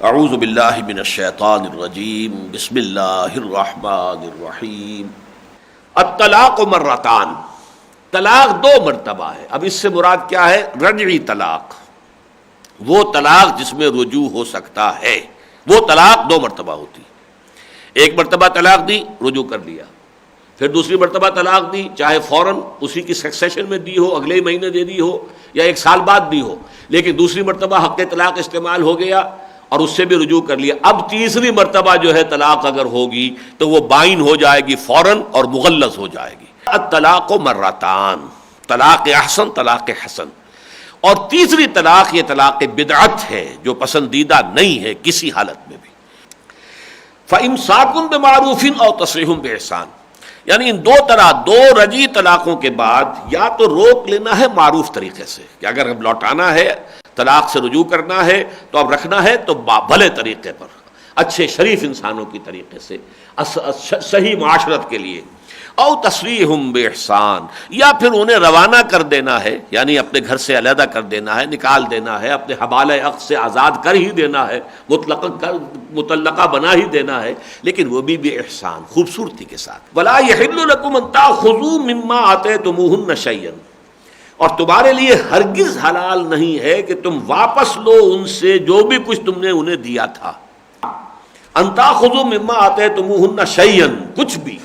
اعوذ باللہ من الشیطان الرجیم بسم اللہ الرحمن الرحیم۔ الطلاق مرتان، طلاق دو مرتبہ ہے۔ اب اس سے مراد کیا ہے؟ رجعی طلاق، وہ طلاق جس میں رجوع ہو سکتا ہے، وہ طلاق دو مرتبہ ہوتی۔ ایک مرتبہ طلاق دی، رجوع کر لیا، پھر دوسری مرتبہ طلاق دی، چاہے فوراً اسی کی سکسیشن میں دی ہو، اگلے مہینے دے دی ہو یا ایک سال بعد دی ہو، لیکن دوسری مرتبہ حق طلاق استعمال ہو گیا اور اس سے بھی رجوع کر لیا۔ اب تیسری مرتبہ جو ہے طلاق اگر ہوگی تو وہ بائن ہو جائے گی فوراً اور مغلظ ہو جائے گی۔ الطلاق مرتان، طلاق احسن، طلاق حسن۔ اور تیسری طلاق یہ طلاق بدعت ہے جو پسندیدہ نہیں ہے کسی حالت میں بھی۔ فَإِمْسَاكٌ بِمَعْرُوفٍ أَوْ تَصْرِيحٌ بِإِحْسَانٍ، یعنی ان دو طلاق، دو رجعی طلاقوں کے بعد یا تو روک لینا ہے معروف طریقے سے کہ اگر اب لوٹانا ہے، طلاق سے رجوع کرنا ہے تو اب رکھنا ہے تو بھلے طریقے پر، اچھے شریف انسانوں کی طریقے سے، صحیح معاشرت کے لیے۔ او تصریح باحسان، یا پھر انہیں روانہ کر دینا ہے، یعنی اپنے گھر سے علیحدہ کر دینا ہے، نکال دینا ہے، اپنے حوالہ عقد سے آزاد کر ہی دینا ہے، مطلقہ بنا ہی دینا ہے، لیکن وہ بھی باحسان، خوبصورتی کے ساتھ۔ ولا یحل لکم ان تاخذوا مما آتیتموہن شیئا، اور تمہارے لیے ہرگز حلال نہیں ہے کہ تم واپس لو ان سے جو بھی کچھ تم نے انہیں دیا تھا۔ ان تاخذوا مما آتیتموہن شیئا، کچھ بھی۔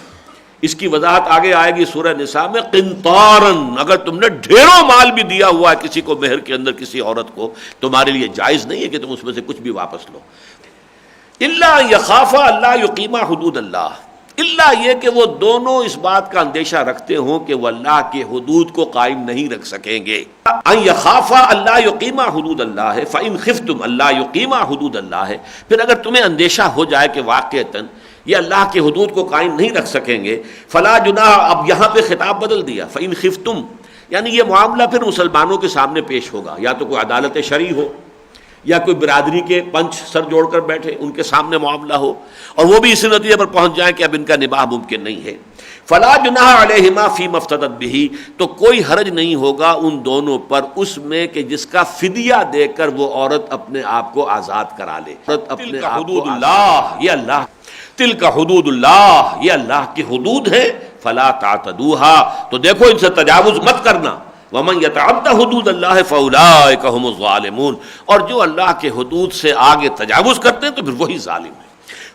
اس کی وضاحت آگے آئے گی سورہ نساء میں۔ قنطارن، اگر تم نے ڈھیروں مال بھی دیا ہوا ہے کسی کو مہر کے اندر، کسی عورت کو، تمہارے لیے جائز نہیں ہے کہ تم اس میں سے کچھ بھی واپس لو۔ الا یخافا اللہ یقیما حدود اللہ، اللہ یہ کہ وہ دونوں اس بات کا اندیشہ رکھتے ہوں کہ وہ اللہ کے حدود کو قائم نہیں رکھ سکیں گے۔ ان یخافا اللہ یقیما حدود اللہ ہے، فان خفتم اللہ یقیما حدود اللہ ہے، پھر اگر تمہیں اندیشہ ہو جائے کہ واقعتاً یہ اللہ کے حدود کو قائم نہیں رکھ سکیں گے، فلا جناح، اب یہاں پہ خطاب بدل دیا، فإن خفتم، یعنی یہ معاملہ پھر مسلمانوں کے سامنے پیش ہوگا، یا تو کوئی عدالت شرعی ہو یا کوئی برادری کے پنچ سر جوڑ کر بیٹھے، ان کے سامنے معاملہ ہو اور وہ بھی اسی نتیجے پر پہنچ جائیں کہ اب ان کا نباہ ممکن نہیں ہے۔ فلا جناح علیہما فیما افتدت بہ، تو کوئی حرج نہیں ہوگا ان دونوں پر اس میں کہ جس کا فدیہ دے کر وہ عورت اپنے آپ کو آزاد کرا لے۔ اپنے حدود اللہ، یہ اللہ، تلک حدود اللہ، یہ اللہ کی حدود ہے، فلا تعتدوها، تو دیکھو ان سے تجاوز مت کرنا۔ ومن یتعد حدود اللہ فاولئک هم الظالمون، اور جو اللہ کے حدود سے آگے تجاوز کرتے ہیں تو پھر وہی ظالم ہے۔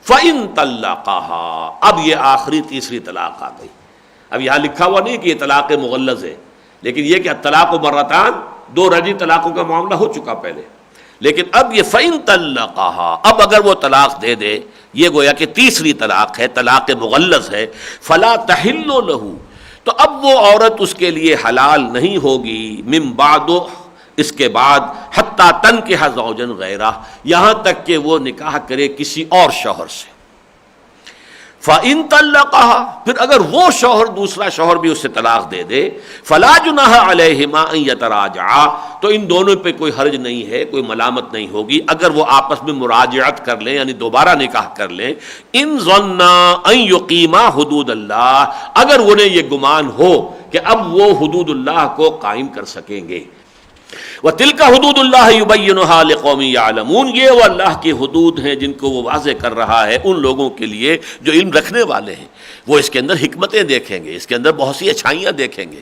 فإن طلقها، اب یہ آخری تیسری طلاق آ گئی۔ اب یہاں لکھا ہوا نہیں کہ یہ طلاق مغلظ ہے، لیکن یہ کہ الطلاق مرتان، دو رجعی طلاقوں کا معاملہ ہو چکا پہلے، لیکن اب یہ فإن طلقها، اب اگر وہ طلاق دے دے، یہ گویا کہ تیسری طلاق ہے، طلاق مغلظ ہے۔ فلا تحل لہ، تو اب وہ عورت اس کے لیے حلال نہیں ہوگی، من بعد، اس کے بعد، حتی تنکح زوجا غیرہ، یہاں تک کہ وہ نکاح کرے کسی اور شوہر سے۔ فإن طلقها، پھر اگر وہ شوہر، دوسرا شوہر بھی اسے طلاق دے دے، فلا جناح علیہما ان یتراجعا، تو ان دونوں پہ کوئی حرج نہیں ہے، کوئی ملامت نہیں ہوگی اگر وہ آپس میں مراجعت کر لیں، یعنی دوبارہ نکاح کر لیں۔ ان ظنا ان یقیما حدود اللہ، اگر انہیں یہ گمان ہو کہ اب وہ حدود اللہ کو قائم کر سکیں گے۔ وَتِلْكَ حُدُودُ اللَّهِ يُبَيِّنُهَا لِقَوْمٍ يَعْلَمُونَ، یہ وہ اللہ کی حدود ہیں جن کو وہ واضح کر رہا ہے ان لوگوں کے لیے جو علم رکھنے والے ہیں، وہ اس کے اندر حکمتیں دیکھیں گے، اس کے اندر بہت سی اچھائیاں دیکھیں گے۔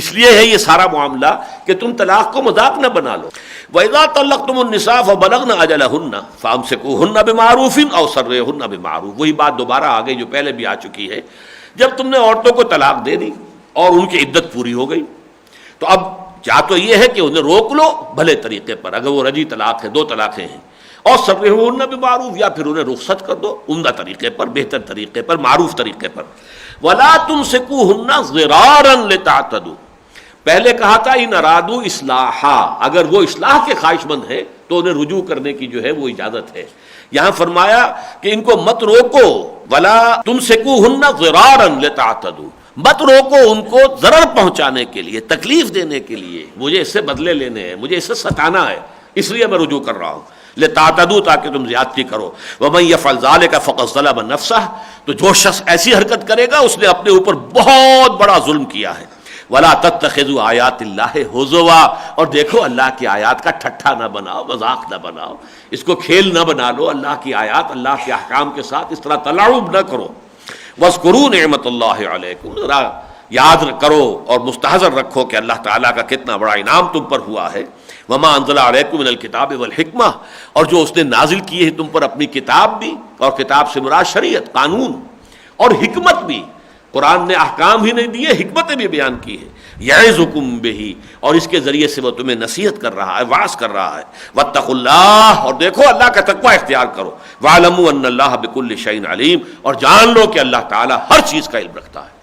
اس لیے ہے یہ سارا معاملہ کہ تم طلاق کو مذاق نہ بنا لو۔ وَإِذَا طَلَّقْتُمُ النِّسَاءَ فَبَلَغْنَ أَجَلَهُنَّ فَأَمْسِكُوهُنَّ بِمَعْرُوفٍ أَوْ سَرِّحُوهُنَّ بِمَعْرُوفٍ، وہی بات دوبارہ آ گئی جو پہلے بھی آ چکی ہے۔ جب تم نے عورتوں کو طلاق دے دی اور ان کی عدت پوری ہو گئی تو اب یا تو یہ ہے کہ انہیں روک لو بھلے طریقے پر، اگر وہ رجعی طلاق ہے، دو طلاقیں ہیں، اور سرحوہن بمعروف، یا پھر انہیں رخصت کر دو عمدہ طریقے پر، بہتر طریقے پر، معروف طریقے پر۔ ولا تمسکوہن ضرارا لتعتدوا، پہلے کہا تھا ان ارادوا اصلاحا، اگر وہ اصلاح کے خواہش مند ہیں تو انہیں رجوع کرنے کی جو ہے وہ اجازت ہے۔ یہاں فرمایا کہ ان کو مت روکو، ولا تمسکوہن ضرارا لتعتدوا، مت روکو ان کو ضرر پہنچانے کے لیے، تکلیف دینے کے لیے، مجھے اس سے بدلے لینے ہیں، مجھے اس سے ستانا ہے، اس لیے میں رجوع کر رہا ہوں، لتعتدوا، تاکہ تم زیادتی کرو۔ ومن یفعل ذلک فقد ظلم نفسہ، تو جو شخص ایسی حرکت کرے گا اس نے اپنے اوپر بہت بڑا ظلم کیا ہے۔ ولا تتخذوا آیات اللہ ہزوا، اور دیکھو اللہ کی آیات کا ٹھٹھا نہ بناؤ، مذاق نہ بناؤ، اس کو کھیل نہ بنا لو، اللہ کی آیات اللہ کے احکام کے ساتھ اس طرح تلاعب نہ کرو۔ واذکروا نعمت اللہ علیکم، ذرا یاد کرو اور مستحضر رکھو کہ اللہ تعالیٰ کا کتنا بڑا انعام تم پر ہوا ہے۔ وما انزل علیکم من الکتاب والحکمہ، اور جو اس نے نازل کی ہے تم پر اپنی کتاب بھی، اور کتاب سے مراد شریعت، قانون، اور حکمت بھی، قرآن نے احکام ہی نہیں دیے، حکمتیں بھی بیان کی ہے، یعظکم بہ، اور اس کے ذریعے سے وہ تمہیں نصیحت کر رہا ہے، واعظ کر رہا ہے۔ واتقوا اللہ، اور دیکھو اللہ کا تقوی اختیار کرو۔ واعلموا ان اللہ بکل شیء علیم، اور جان لو کہ اللہ تعالیٰ ہر چیز کا علم رکھتا ہے۔